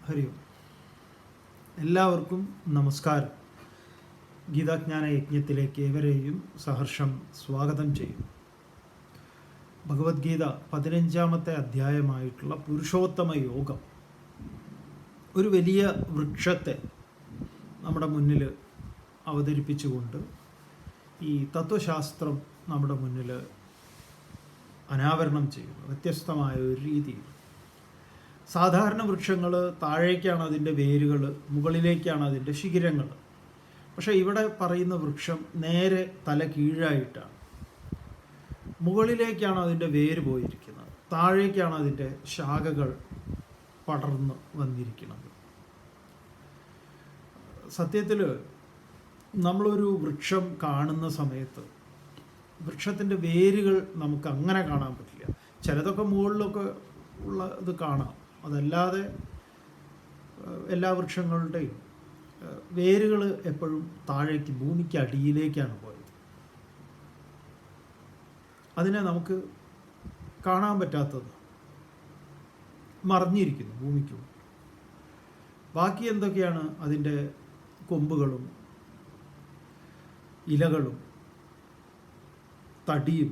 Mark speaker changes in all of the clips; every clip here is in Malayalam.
Speaker 1: ഹരി ഓം. എല്ലാവർക്കും നമസ്കാരം. ഗീതാജ്ഞാന യജ്ഞത്തിലേക്ക് ഏവരെയും സഹർഷം സ്വാഗതം ചെയ്യും. ഭഗവത്ഗീത 15-ാമത്തെ അധ്യായമായിട്ടുള്ള പുരുഷോത്തമ യോഗം ഒരു വലിയ വൃക്ഷത്തെ നമ്മുടെ മുന്നിൽ അവതരിപ്പിച്ചുകൊണ്ട് ഈ തത്വശാസ്ത്രം നമ്മുടെ മുന്നിൽ അനാവരണം ചെയ്യുന്നു വ്യത്യസ്തമായ ഒരു രീതിയിൽ. സാധാരണ വൃക്ഷങ്ങൾ താഴേക്കാണ് അതിൻ്റെ വേരുകൾ, മുകളിലേക്കാണ് അതിൻ്റെ ശിഖരങ്ങൾ. പക്ഷേ ഇവിടെ പറയുന്ന വൃക്ഷം നേരെ തല കീഴായിട്ടാണ്. മുകളിലേക്കാണ് അതിൻ്റെ വേര് പോയിരിക്കുന്നത്, താഴേക്കാണ് അതിൻ്റെ ശാഖകൾ പടർന്ന് വന്നിരിക്കുന്നത്. സത്യത്തിൽ നമ്മളൊരു വൃക്ഷം കാണുന്ന സമയത്ത് വൃക്ഷത്തിൻ്റെ വേരുകൾ നമുക്ക് അങ്ങനെ കാണാൻ പറ്റില്ല. ചിലതൊക്കെ മുകളിലൊക്കെ ഉള്ള ഇത് കാണാം. അതല്ലാതെ എല്ലാ വൃക്ഷങ്ങളുടെയും വേരുകൾ എപ്പോഴും താഴേക്ക്, ഭൂമിക്ക് അടിയിലേക്കാണ് പോയത്. അതിനെ നമുക്ക് കാണാൻ പറ്റാത്തത്, മറിഞ്ഞിരിക്കുന്നു ഭൂമിക്ക്. ബാക്കി എന്തൊക്കെയാണ്? അതിൻ്റെ കൊമ്പുകളും ഇലകളും തടിയും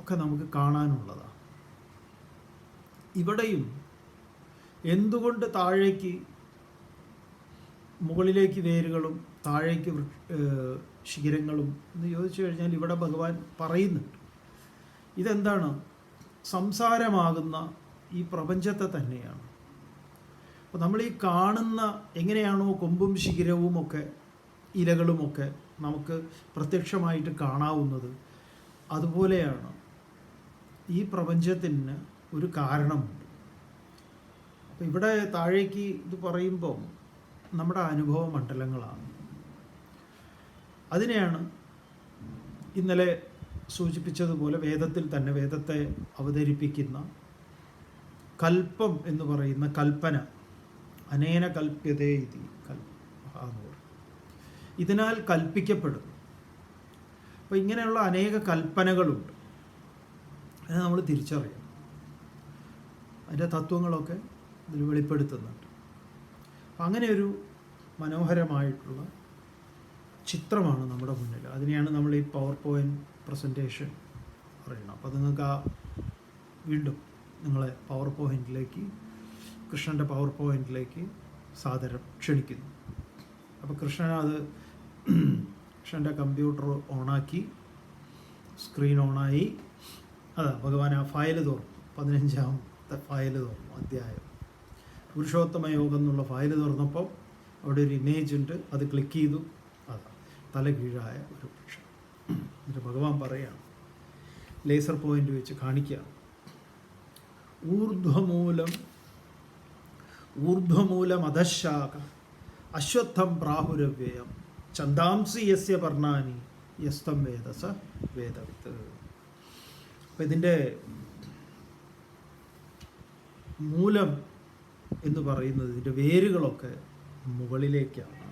Speaker 1: ഒക്കെ നമുക്ക് കാണാനുള്ളതാണ്. ഇവിടെയും എന്തുകൊണ്ട് താഴേക്ക്, മുകളിലേക്ക് വേരുകളും താഴേക്ക് ശിഖരങ്ങളും എന്ന് ചോദിച്ചു കഴിഞ്ഞാൽ ഇവിടെ ഭഗവാൻ പറയുന്നുണ്ട്. ഇതെന്താണ്? സംസാരമാകുന്ന ഈ പ്രപഞ്ചത്തെ തന്നെയാണ്. അപ്പോൾ നമ്മൾ ഈ കാണുന്ന എങ്ങനെയാണോ കൊമ്പും ശിഖരവും ഒക്കെ ഇലകളുമൊക്കെ നമുക്ക് പ്രത്യക്ഷമായിട്ട് കാണാവുന്നത്, അതുപോലെയാണ് ഈ പ്രപഞ്ചത്തിന് ഒരു കാരണമുണ്ട്. അപ്പോൾ ഇവിടെ താഴേക്ക് ഇത് പറയുമ്പോൾ നമ്മുടെ അനുഭവ മണ്ഡലങ്ങളാണ്. അതിനെയാണ് ഇന്നലെ സൂചിപ്പിച്ചതുപോലെ വേദത്തിൽ തന്നെ, വേദത്തെ അവതരിപ്പിക്കുന്ന കൽപ്പം എന്ന് പറയുന്ന കൽപ്പന, അനേന കൽപ്യതേ ഇതി ഇതിനാൽ കൽപ്പിക്കപ്പെടുന്നു. അപ്പോൾ ഇങ്ങനെയുള്ള അനേക കൽപ്പനകളുണ്ട്. അത് നമ്മൾ തിരിച്ചറിയണം. അതിൻ്റെ തത്വങ്ങളൊക്കെ ഇതിൽ വെളിപ്പെടുത്തുന്നുണ്ട്. അപ്പം അങ്ങനെ ഒരു മനോഹരമായിട്ടുള്ള ചിത്രമാണ് നമ്മുടെ മുന്നിൽ. അതിനെയാണ് നമ്മൾ ഈ പവർ പോയിൻറ്റ് പ്രസൻറ്റേഷൻ പറയുന്നത്. അപ്പോൾ നിങ്ങൾക്ക് വീണ്ടും നിങ്ങളെ പവർ പോയിൻറ്റിലേക്ക്, കൃഷ്ണൻ്റെ പവർ പോയിൻറ്റിലേക്ക് സാദരം ക്ഷണിക്കുന്നു. അപ്പോൾ കൃഷ്ണൻ്റെ കമ്പ്യൂട്ടർ ഓണാക്കി, സ്ക്രീൻ ഓണായി. അതാ ഭഗവാൻ ആ ഫയൽ തുറന്നു, 15-ാമത്തെ ഫയൽ തുറന്നു, അധ്യായം പുരുഷോത്തമ യോഗം എന്നുള്ള ഫയൽ തുറന്നപ്പോൾ അവിടെ ഒരു ഇമേജ് ഉണ്ട്. അത് ക്ലിക്ക് ചെയ്തു. അതാ തല കീഴായ ഒരു വൃക്ഷം. എന്നിട്ട് ഭഗവാൻ പറയുകയാണ്, ലേസർ പോയിന്റ് വെച്ച് കാണിക്കുകയാണ്. ഊർധ്വമൂലം അധശാഖ അശ്വത്ഥം പ്രാഹുരവ്യയം ചന്ദാംസി യസ്യ പർണാനി യസ്തം വേദസ വേദവിത്ത്. അപ്പം ഇതിൻ്റെ മൂലം എന്ന് പറയുന്നത്, ഇതിൻ്റെ വേരുകളൊക്കെ മുകളിലേക്കാണ്.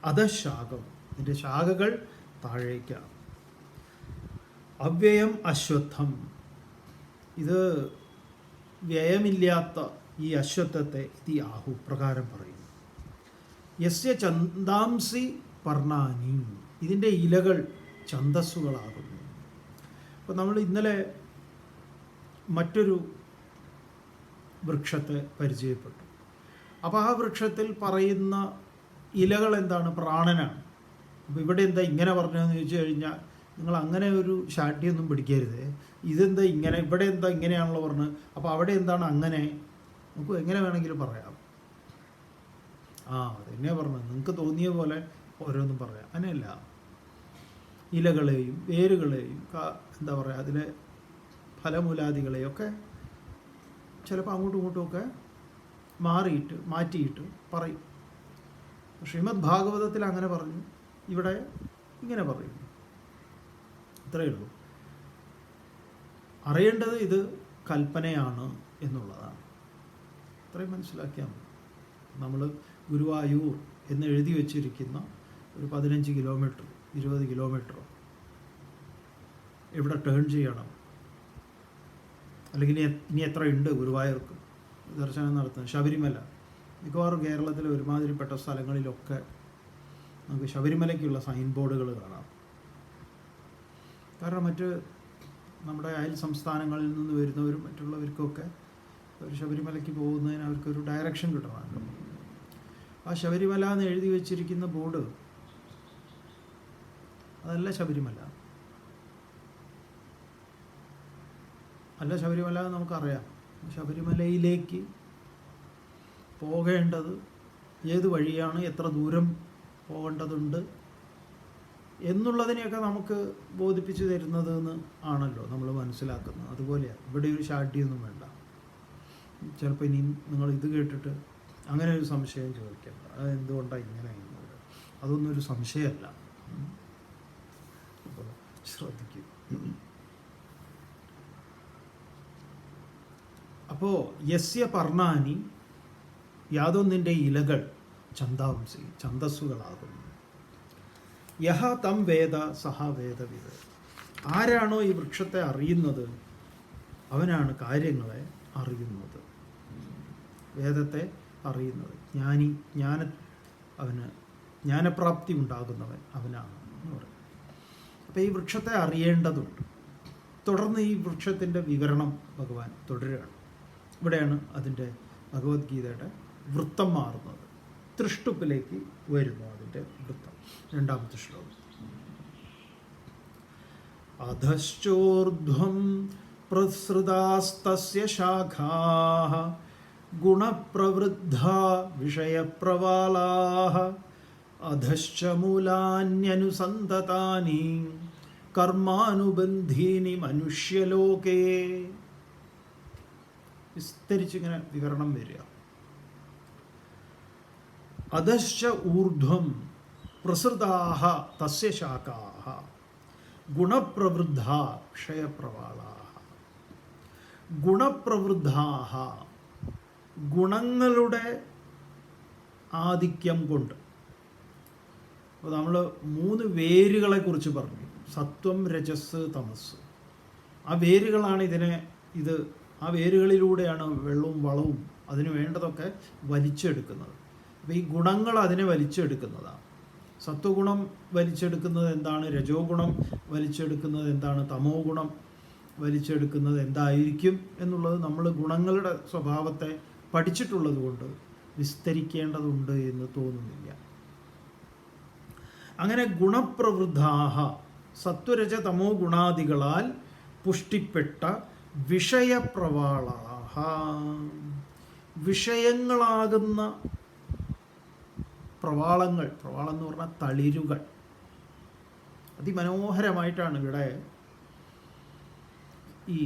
Speaker 1: അധശാഖം, ഇതിൻ്റെ ശാഖകൾ താഴേക്കാണ്. അവ്യയം അശ്വത്ഥം, ഇത് വ്യയമില്ലാത്ത ഈ അശ്വത്ഥത്തെ ഇതി ആഹു പ്രകാരം പറയുന്നു. യസ്യ ചന്ദാംസി പർണാനി, ഇതിൻ്റെ ഇലകൾ ഛന്ദസ്സുകളാകുന്നു. അപ്പോൾ നമ്മൾ ഇന്നലെ മറ്റൊരു വൃക്ഷത്തെ പരിചയപ്പെട്ടു. അപ്പോൾ ആ വൃക്ഷത്തിൽ പറയുന്ന ഇലകൾ എന്താണ്? പ്രാണനാണ്. അപ്പോൾ ഇവിടെ എന്താ ഇങ്ങനെ പറഞ്ഞതെന്ന് ചോദിച്ചു കഴിഞ്ഞാൽ നിങ്ങൾ അങ്ങനെ ഒരു ശാഠ്യമൊന്നും പിടിക്കരുത്. ഇതെന്താ ഇങ്ങനെ, ഇവിടെ എന്താ ഇങ്ങനെയാണല്ലോ പറഞ്ഞത്, അപ്പോൾ അവിടെ എന്താണ് അങ്ങനെ? നമുക്ക് എങ്ങനെ വേണമെങ്കിലും പറയാം. അതെന്നെയാണ് പറഞ്ഞത്, നിങ്ങൾക്ക് തോന്നിയ പോലെ ഓരോന്നും പറയാം. അങ്ങനെയല്ല. ഇലകളെയും വേരുകളെയും എന്താ പറയുക, അതിലെ ഫലമൂലാദികളെയൊക്കെ ചിലപ്പോൾ അങ്ങോട്ടും ഇങ്ങോട്ടുമൊക്കെ മാറ്റിയിട്ട് പറയും. ശ്രീമദ് ഭാഗവതത്തിൽ അങ്ങനെ പറഞ്ഞു, ഇവിടെ ഇങ്ങനെ പറയുന്നു. ഇത്രയേ ഉള്ളൂ. അറിയേണ്ടത് ഇത് കൽപ്പനയാണ് എന്നുള്ളതാണ്. ഇത്രയും മനസ്സിലാക്കിയാൽ മതി. നമ്മൾ ഗുരുവായൂർ എന്ന് എഴുതി വച്ചിരിക്കുന്ന ഒരു 15 കിലോമീറ്റർ 20 കിലോമീറ്ററോ എവിടെ ടേൺ ചെയ്യണം, അല്ലെങ്കിൽ ഇനി എത്ര ഉണ്ട് ഗുരുവായൂർക്ക് ദർശനം നടത്തുന്നത്, ശബരിമല മിക്കവാറും കേരളത്തിലെ ഒരുമാതിരിപ്പെട്ട സ്ഥലങ്ങളിലൊക്കെ നമുക്ക് ശബരിമലയ്ക്കുള്ള സൈൻ ബോർഡുകൾ കാണാം. കാരണം നമ്മുടെ അയൽ സംസ്ഥാനങ്ങളിൽ നിന്ന് വരുന്നവരും മറ്റുള്ളവർക്കൊക്കെ ഒരു ശബരിമലയ്ക്ക് പോകുന്നതിന് അവർക്കൊരു ഡയറക്ഷൻ കിട്ടണമല്ലോ. ആ ശബരിമല എന്ന് എഴുതി വെച്ചിരിക്കുന്ന ബോർഡ് അതല്ല ശബരിമല, അല്ല ശബരിമല എന്ന് നമുക്കറിയാം. ശബരിമലയിലേക്ക് പോകേണ്ടത് ഏത് വഴിയാണ്, എത്ര ദൂരം പോകേണ്ടതുണ്ട് എന്നുള്ളതിനെയൊക്കെ നമുക്ക് ബോധിപ്പിച്ചു തരുന്നത് എന്ന് ആണല്ലോ നമ്മൾ മനസ്സിലാക്കുന്നത്. അതുപോലെയാണ് ഇവിടെ ഒരു ശാഠ്യമൊന്നും വേണ്ട. ചിലപ്പോൾ ഇനി നിങ്ങൾ ഇത് കേട്ടിട്ട് അങ്ങനെ ഒരു സംശയം ചോദിക്കേണ്ട, അതെന്തുകൊണ്ടാണ് ഇങ്ങനെ ചെയ്യുന്നത്, അതൊന്നും ഒരു സംശയമല്ല. അപ്പോൾ ശ്രദ്ധിക്കും. അപ്പോൾ യസ്യ പർണാനി, യാതൊന്നിൻ്റെ ഇലകൾ ഛന്ദാംസി ഛന്ദസ്സുകളാകുന്നു. യഹ തം വേദ സഹ വേദവിത്, ആരാണോ ഈ വൃക്ഷത്തെ അറിയുന്നത് അവനാണ് കാര്യങ്ങളെ അറിയുന്നത്, വേദത്തെ അറിയുന്നത്. അവന് ജ്ഞാനപ്രാപ്തി ഉണ്ടാകുന്നവൻ അവനാണ് എന്ന് പറയും. അപ്പോൾ ഈ വൃക്ഷത്തെ അറിയേണ്ടതുണ്ട്. തുടർന്ന് ഈ വൃക്ഷത്തിൻ്റെ വിവരണം ഭഗവാൻ തുടരുകയാണ്. ഇവിടെയാണ് അതിൻ്റെ ഭഗവത്ഗീതയുടെ വൃത്തം മാറുന്നത്. തൃഷ്ടുപ്പിലേക്ക് വരുന്നു അതിൻ്റെ വൃത്തം. രണ്ടാമത്തെ ശ്ലോകം. അധശ്ചോർധ്വം പ്രസൃതാസ്തസ്യ ശാഖാഃ ഗുണപ്രവൃദ്ധാ വിഷയപ്രവാലാഃ അധശ്ച മൂലാന്യനുസന്തതാനി കർമാനുബന്ധീനി മനുഷ്യലോകേ. വിസ്തരിച്ചിങ്ങനെ വിവരണം വരിക. അധശ്ച ഊർധ്വം പ്രസൃതാഃ തസ്യ ശാഖാഃ ഗുണപ്രവൃദ്ധാ വിഷയപ്രവാളാഃ. ഗുണപ്രവൃദ്ധാഃ, ഗുണങ്ങളുടെ ആധിക്യം കൊണ്ട്. അപ്പോൾ നമ്മൾ 3 വേരുകളെ കുറിച്ച് പറഞ്ഞു. സത്വം, രജസ്, തമസ്. ആ വേരുകളാണ് ആ വേരുകളിലൂടെയാണ് വെള്ളവും വളവും അതിന് വേണ്ടതൊക്കെ വലിച്ചെടുക്കുന്നത്. അപ്പോൾ ഈ ഗുണങ്ങൾ അതിനെ വലിച്ചെടുക്കുന്നതാണ്. സത്വഗുണം വലിച്ചെടുക്കുന്നത് എന്താണ്, രജോ ഗുണം വലിച്ചെടുക്കുന്നത് എന്താണ്, തമോ ഗുണം വലിച്ചെടുക്കുന്നത് എന്തായിരിക്കും എന്നുള്ളത് നമ്മൾ ഗുണങ്ങളുടെ സ്വഭാവത്തെ പഠിച്ചിട്ടുള്ളത് കൊണ്ട് വിസ്തരിക്കേണ്ടതുണ്ട് എന്ന് തോന്നുന്നില്ല. അങ്ങനെ ഗുണപ്രവൃദ്ധാഹ, സത്വരജ തമോ ഗുണാദികളാൽ പുഷ്ടിപ്പെട്ട വിഷയപ്രവാളാഹ, വിഷയങ്ങളാകുന്ന പ്രവാളങ്ങൾ. പ്രവാളം എന്ന് പറഞ്ഞാൽ തളിരുകൾ. അതിമനോഹരമായിട്ടാണ് ഇവിടെ ഈ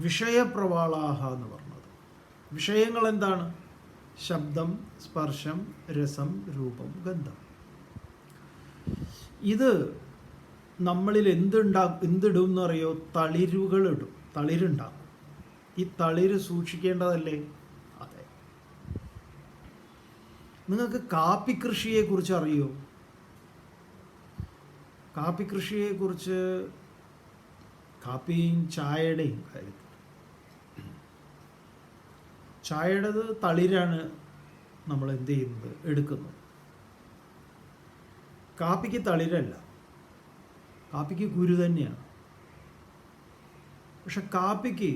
Speaker 1: വിഷയപ്രവാളാഹ എന്ന് പറഞ്ഞത്. വിഷയങ്ങൾ എന്താണ്? ശബ്ദം, സ്പർശം, രസം, രൂപം, ഗന്ധം. ഇത് നമ്മളിൽ എന്തിടും എന്നറിയോ? തളിരുകൾ ഇടും, തളിരുണ്ടാകും. ഈ തളിര് സൂക്ഷിക്കേണ്ടതല്ലേ? അതെ. നിങ്ങൾക്ക് കാപ്പി കൃഷിയെക്കുറിച്ച് അറിയോ? കാപ്പി കൃഷിയെക്കുറിച്ച്, കാപ്പിയും ചായയുടെയും കാര്യത്തിൽ, ചായയുടേത് തളിരാണ് നമ്മൾ എന്ത് ചെയ്യുന്നത്, എടുക്കുന്നത്. കാപ്പിക്ക് തളിരല്ല, കാപ്പിക്ക് കുരു തന്നെയാണ്. പക്ഷെ കാപ്പിക്ക്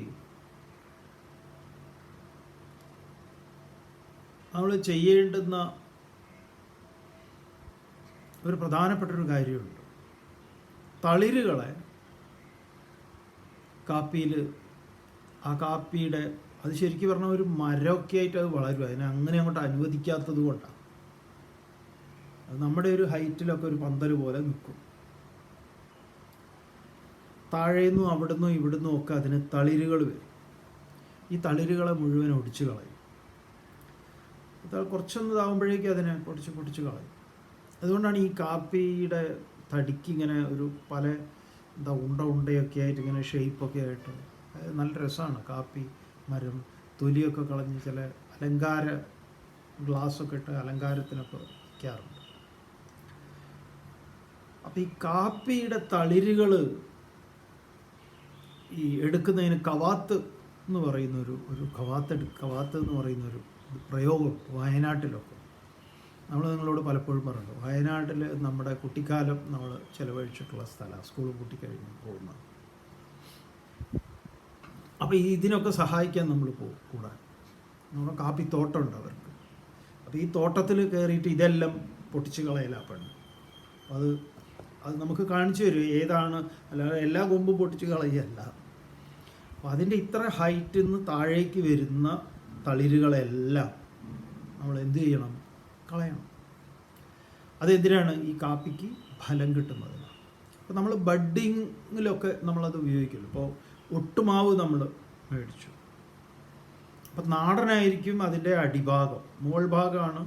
Speaker 1: നമ്മൾ ചെയ്യേണ്ടുന്ന ഒരു പ്രധാനപ്പെട്ടൊരു കാര്യമുണ്ട്. തളിരുകളെ കാപ്പിയിൽ, ആ കാപ്പിയുടെ, അത് ശരിക്കും പറഞ്ഞാൽ ഒരു മരമൊക്കെ ആയിട്ട് അത് വളരും. അതിനെ അങ്ങനെ അങ്ങോട്ട് അനുവദിക്കാത്തത് കൊണ്ടാണ്. അത് നമ്മുടെ ഒരു ഹൈറ്റിലൊക്കെ ഒരു പന്തൽ പോലെ നിൽക്കും. താഴേന്നും അവിടുന്നും ഇവിടുന്നും ഒക്കെ അതിന് തളിരുകൾ വരും. ഈ തളിരുകളെ മുഴുവൻ ഒടിച്ചു കളയും. കുറച്ചൊന്ന് ഇതാകുമ്പോഴേക്കും അതിനെ പൊടിച്ച് കളയും. അതുകൊണ്ടാണ് ഈ കാപ്പിയുടെ തടിക്ക് ഇങ്ങനെ ഒരു പല ഉണ്ടയൊക്കെ ആയിട്ട് ഇങ്ങനെ ഷേപ്പൊക്കെ ആയിട്ട് നല്ല രസമാണ്. കാപ്പി മരം തൊലിയൊക്കെ കളഞ്ഞ് ചില അലങ്കാര ഗ്ലാസ്സൊക്കെ ഇട്ട് അലങ്കാരത്തിനൊക്കെ വയ്ക്കാറുണ്ട്. അപ്പം ഈ കാപ്പിയുടെ തളിരുകൾ ഈ എടുക്കുന്നതിന് കവാത്ത് എന്ന് പറയുന്ന ഒരു ഖവാത്ത് എന്ന് പറയുന്നൊരു പ്രയോഗം വയനാട്ടിലൊക്കെ നമ്മൾ നിങ്ങളോട് പലപ്പോഴും പറഞ്ഞു. വയനാട്ടിൽ നമ്മുടെ കുട്ടിക്കാലം നമ്മൾ ചിലവഴിച്ചിട്ടുള്ള സ്ഥലമാണ്, സ്കൂൾ കൂട്ടിക്കഴിഞ്ഞ് പോകുന്നത്. അപ്പോൾ ഇതിനൊക്കെ സഹായിക്കാൻ നമ്മൾ പോകും കൂടാൻ. നമ്മുടെ കാപ്പിത്തോട്ടമുണ്ട് അവർക്ക്. അപ്പോൾ ഈ തോട്ടത്തിൽ കയറിയിട്ട് ഇതെല്ലാം പൊട്ടിച്ച് കളയലാ പെണ്ണ്. അത് നമുക്ക് കാണിച്ചു തരും ഏതാണ്, അല്ലാതെ എല്ലാ കൊമ്പും പൊട്ടിച്ച് കളയല്ല. അപ്പോൾ അതിൻ്റെ ഇത്ര ഹൈറ്റിൽ നിന്ന് താഴേക്ക് വരുന്ന തളിരുകളെല്ലാം നമ്മൾ എന്ത് ചെയ്യണം? കളയണം. അതെന്തിനാണ്? ഈ കാപ്പിക്ക് ഫലം കിട്ടുന്നതിനാണ്. അപ്പോൾ നമ്മൾ ബഡ്ഡിങ്ങിലൊക്കെ നമ്മളത് ഉപയോഗിക്കുമല്ലോ. ഇപ്പോൾ ഒട്ടുമാവ് നമ്മൾ മേടിച്ചു, അപ്പം നാടനായിരിക്കും അതിൻ്റെ അടിഭാഗം, മുകൾ ഭാഗമാണ്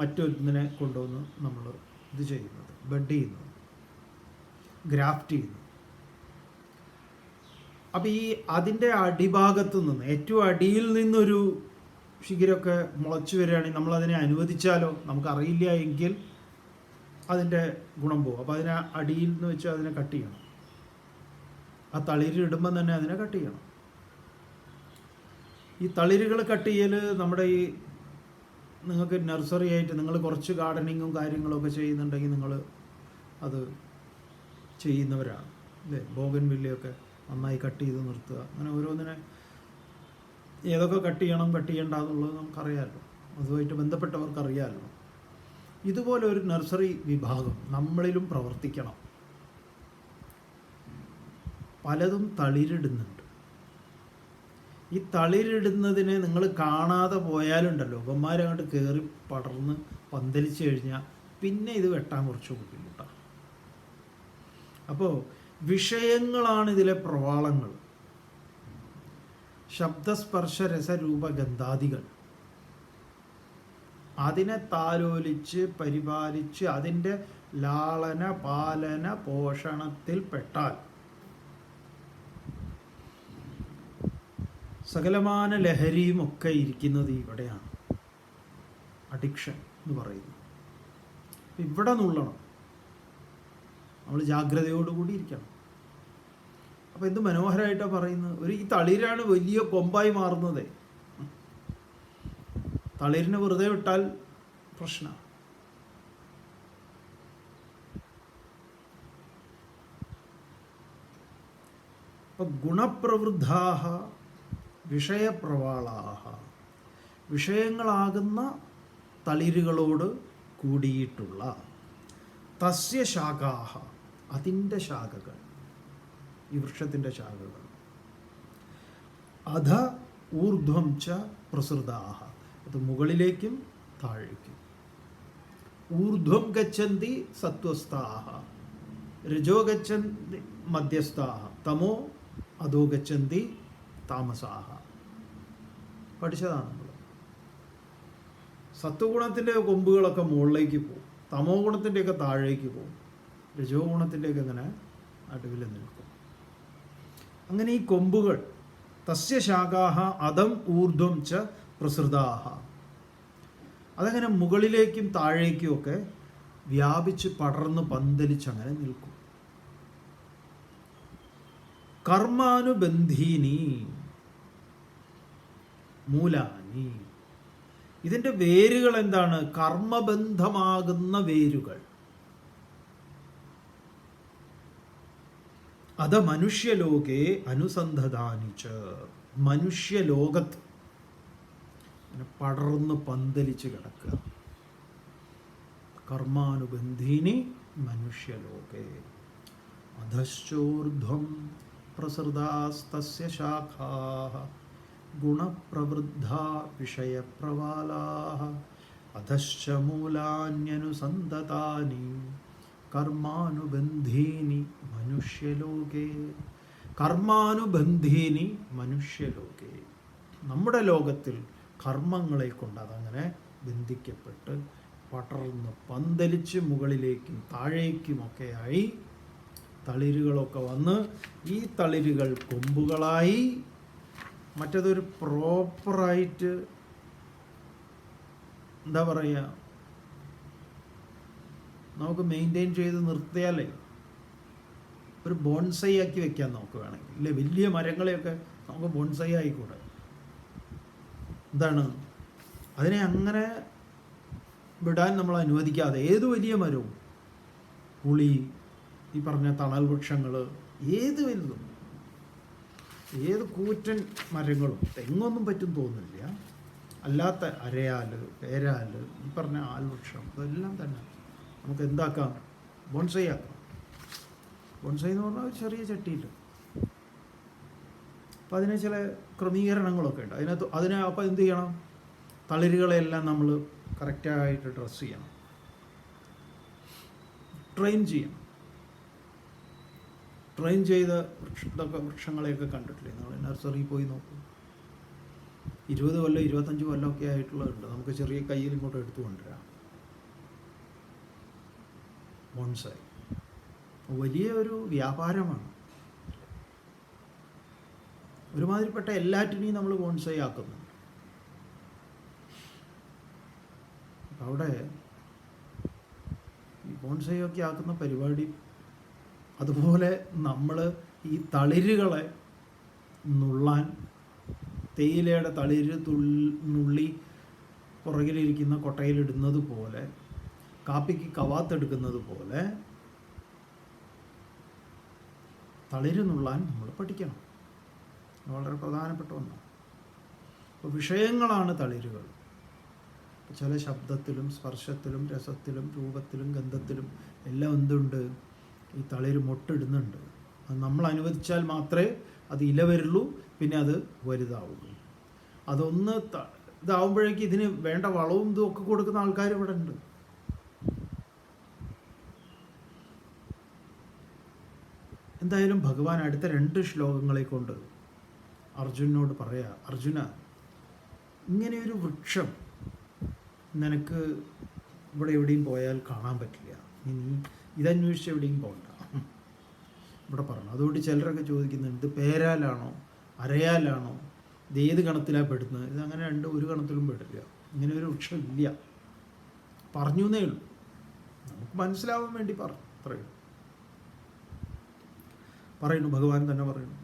Speaker 1: മറ്റൊന്നിനെ കൊണ്ടുവന്ന് നമ്മൾ ഇത് ചെയ്യുന്നത്, ബഡ് ചെയ്യുന്നത്, ഗ്രാഫ്റ്റ് ചെയ്യുന്നത്. അപ്പം ഈ അതിൻ്റെ അടിഭാഗത്തു നിന്ന്, ഏറ്റവും അടിയിൽ നിന്നൊരു ശിഖരമൊക്കെ മുളച്ചു വരികയാണെങ്കിൽ നമ്മളതിനെ അനുവദിച്ചാലോ, നമുക്കറിയില്ല എങ്കിൽ അതിൻ്റെ ഗുണം പോകും. അപ്പോൾ അതിനെ അടിയിൽ നിന്ന് വെച്ച് അതിനെ കട്ട് ചെയ്യണം. ആ തളിരിടുമ്പം തന്നെ അതിനെ കട്ട് ചെയ്യണം. ഈ തളിരുകൾ കട്ട് ചെയ്യൽ നമ്മുടെ ഈ നിങ്ങൾക്ക് നഴ്സറി ആയിട്ട് നിങ്ങൾ കുറച്ച് ഗാർഡനിങ്ങും കാര്യങ്ങളൊക്കെ ചെയ്യുന്നുണ്ടെങ്കിൽ നിങ്ങൾ അത് ചെയ്യുന്നവരാണ് അല്ലേ. ബോഗൻവില്ലയൊക്കെ നന്നായി കട്ട് ചെയ്ത് നിർത്തുക, അങ്ങനെ ഓരോന്നിനെ ഏതൊക്കെ കട്ട് ചെയ്യണം കട്ട് ചെയ്യണ്ട എന്നുള്ളത് നമുക്കറിയാമല്ലോ, അതുമായിട്ട് ബന്ധപ്പെട്ടവർക്കറിയാമല്ലോ. ഇതുപോലെ ഒരു നഴ്സറി വിഭാഗം നമ്മളിലും പ്രവർത്തിക്കണം. പലതും തളിരിടുന്നുണ്ട്. ഈ തളിരിടുന്നതിനെ നിങ്ങൾ കാണാതെ പോയാലുണ്ടല്ലോ, ഇവന്മാരങ്ങോട്ട് കയറി പടർന്ന് പന്തലിച്ച് കഴിഞ്ഞാൽ പിന്നെ ഇത് വെട്ടാൻ കുറച്ച് ബുദ്ധിമുട്ടാണ്. അപ്പോൾ വിഷയങ്ങളാണ് ഇതിലെ പ്രവാളങ്ങൾ. ശബ്ദസ്പർശ രസരൂപഗന്ധാദികൾ. അതിനെ താലോലിച്ച് പരിപാലിച്ച് അതിൻ്റെ ലാളന പാലന പോഷണത്തിൽ പെട്ടാൽ സകലമാന ലഹരിയും ഒക്കെ ഇരിക്കുന്നത് ഇവിടെയാണ്. അഡിക്ഷൻ എന്ന് പറയുന്നത് ഇവിടെ നുള്ളണം. നമ്മൾ ജാഗ്രതയോടുകൂടി ഇരിക്കണം. അപ്പോൾ എന്ത് മനോഹരമായിട്ടാണ് പറയുന്നത്. ഈ തളിരാണ് വലിയ കൊമ്പായി മാറുന്നത്. തളിരിനെ വെറുതെ വിട്ടാൽ പ്രശ്നമാണ്. അപ്പം ഗുണപ്രവൃദ്ധാഹ വിഷയപ്രവാളാഹ, വിഷയങ്ങളാകുന്ന തളിരുകളോട് കൂടിയിട്ടുള്ള തസ്യ ശാഖാഹ, അതിൻ്റെ ശാഖകൾ, ഈ വൃക്ഷത്തിൻ്റെ ശാഖകൾ, അധ ഊർധ്വം ച പ്രസൃതാഹ, അത് മുകളിലേക്കും താഴേക്കും. ഊർധ്വം ഗച്ഛന്തി സത്വസ്ഥാഹ, രജോ ഗച്ഛന്തി മധ്യസ്ഥാഹ, തമോ അധോ ഗച്ഛന്തി താമസാഹ. പഠിച്ചതാണ് നമ്മൾ. സത്വഗുണത്തിൻ്റെ കൊമ്പുകളൊക്കെ മുകളിലേക്ക് പോകും, തമോ ഗുണത്തിൻ്റെയൊക്കെ താഴേക്ക് പോകും, രജോ ഗുണത്തിൻ്റെയൊക്കെ ഇങ്ങനെ നടുവിൽ നിൽക്കും. അങ്ങനെ ഈ കൊമ്പുകൾ തസ്യ ശാഖാഹ അധം ഊർധ്വം ച പ്രസൃതാഹ, അതങ്ങനെ മുകളിലേക്കും താഴേക്കും ഒക്കെ വ്യാപിച്ച് പടർന്ന് പന്തലിച്ച് അങ്ങനെ നിൽക്കും. കർമാനുബന്ധീനി മൂലാനി, ഇതിൻ്റെ വേരുകൾ എന്താണ്? കർമ്മബന്ധമാകുന്ന വേരുകൾ. അത് മനുഷ്യലോകെ അനുസന്ധതാനിച്ച്, മനുഷ്യലോകത്ത് പടർന്ന് പന്തലിച്ച് കിടക്കുക. കർമാനുബന്ധീനി മനുഷ്യലോകെ അധശ്ചോർധ്വം പ്രസൃതാസ്തസ്യ ശാഖാഃ ഗുണപ്രവൃദ്ധാ വിഷയപ്രവാലാഃ അധശ്ച മൂലാന്യനുസന്തതാനി കർമാനുബന്ധീനി മനുഷ്യലോകേ. കർമാനുബന്ധീനി മനുഷ്യലോകേ, നമ്മുടെ ലോകത്തിൽ കർമ്മങ്ങളെ കൊണ്ട് അതങ്ങനെ ബന്ധിക്കപ്പെട്ട് പടർന്ന് പന്തലിച്ച് മുകളിലേക്കും താഴേക്കുമൊക്കെയായി തളിരുകളൊക്കെ വന്ന് ഈ തളിരുകൾ കൊമ്പുകളായി മറ്റതൊരു പ്രോപ്പറായിട്ട് എന്താ പറയുക, നമുക്ക് മെയിൻറ്റെയിൻ ചെയ്ത് നിർത്തിയാലേ ഒരു ബോൺസൈ ആക്കി വെക്കാൻ നമുക്ക് വേണമെങ്കിൽ, ഇല്ലേ വലിയ മരങ്ങളെയൊക്കെ നമുക്ക് ബോൺസൈ ആയിക്കൂടെ? എന്താണ് അതിനെ അങ്ങനെ വിടാൻ നമ്മൾ അനുവദിക്കാതെ ഏത് വലിയ മരവും, പുളി, ഈ പറഞ്ഞ തണൽ വൃക്ഷങ്ങൾ, ഏത് വലുതും, ഏത് കൂറ്റൻ മരങ്ങളും, തെങ്ങൊന്നും പറ്റും തോന്നില്ല, അല്ലാത്ത അരയാൽ, പേരാൽ, ഈ പറഞ്ഞ ആൽവൃക്ഷം, ഇതെല്ലാം തന്നെ നമുക്ക് എന്താക്കാം? ബോൺസൈ ആക്കാം. ബോൺസൈ എന്ന് പറഞ്ഞാൽ ഒരു ചെറിയ ചട്ടിയിൽ. അപ്പോൾ അതിന് ചില ക്രമീകരണങ്ങളൊക്കെ ഉണ്ട്. അതിനെ അപ്പോൾ എന്ത് ചെയ്യണം? തളിരുകളെല്ലാം നമ്മൾ കറക്റ്റായിട്ട് ഡ്രസ്സ് ചെയ്യണം, ട്രെയിൻ ചെയ്യണം. ട്രെയിൻ ചെയ്ത വൃക്ഷങ്ങളെയൊക്കെ കണ്ടിട്ടില്ലേ? നമ്മൾ നഴ്സറിയിൽ പോയി നോക്കും. 20 കൊല്ലം 25 കൊല്ലമൊക്കെ ആയിട്ടുള്ളതുണ്ട്. നമുക്ക് ചെറിയ കയ്യിൽ ഇങ്ങോട്ട് എടുത്തു കൊണ്ടുവരാം. ബോൺസൈ വലിയ ഒരു വ്യാപാരമാണ്. ഒരുമാതിരിപ്പെട്ട എല്ലാറ്റിനെയും നമ്മൾ ബോൺസൈ ആക്കുന്നുണ്ട്. അവിടെ ഈ ബോൺസൈ ഒക്കെ ആക്കുന്ന പരിപാടി, അതുപോലെ നമ്മൾ ഈ തളിരുകളെ നുള്ളാൻ, തേയിലയുടെ തളിര് നുള്ളി പുറകിലിരിക്കുന്ന കൊട്ടയിലിടുന്നത് പോലെ, കാപ്പിക്ക് കവാത്തെടുക്കുന്നത് പോലെ തളിര് നുള്ളാൻ നമ്മൾ പഠിക്കണം. വളരെ പ്രധാനപ്പെട്ട ഒന്നാണ്. അപ്പോൾ വിഷയങ്ങളാണ് തളിരുകൾ. ചില ശബ്ദത്തിലും സ്പർശത്തിലും രസത്തിലും രൂപത്തിലും ഗന്ധത്തിലും എല്ലാം എന്തുണ്ട്? ഈ തളിര് മൊട്ടിടുന്നുണ്ട്. അത് നമ്മൾ അനുവദിച്ചാൽ മാത്രമേ അത് ഇല വരുള്ളൂ, പിന്നെ അത് വലുതാവുള്ളൂ. അതൊന്ന് ഇതാവുമ്പോഴേക്കും ഇതിന് വേണ്ട വളവും ഇതും ഒക്കെ കൊടുക്കുന്ന ആൾക്കാർ ഇവിടെ ഉണ്ട്. എന്തായാലും ഭഗവാൻ അടുത്ത 2 ശ്ലോകങ്ങളെ കൊണ്ട് അർജുനോട് പറയാ, അർജുന, ഇങ്ങനെയൊരു വൃക്ഷം നിനക്ക് ഇവിടെ എവിടെയും പോയാൽ കാണാൻ പറ്റില്ല. നീ ഇതന്വേഷിച്ച് എവിടെയും പോകണ്ട. ഇവിടെ പറഞ്ഞു. അതുകൊണ്ട് ചിലരൊക്കെ ചോദിക്കുന്നുണ്ട്, ഇത് പേരാലാണോ അരയാലാണോ, ഇത് ഏത് ഗണത്തിലാണ് പെടുന്നത്? ഇതങ്ങനെ ഒരു ഗണത്തിലും പെടില്ല. ഇങ്ങനെ ഒരു വൃക്ഷം ഇല്ല. പറഞ്ഞു എന്നേ ഉള്ളൂ, നമുക്ക് മനസ്സിലാവാൻ വേണ്ടി പറഞ്ഞു. പറയുന്നു, ഭഗവാൻ തന്നെ പറയുന്നു,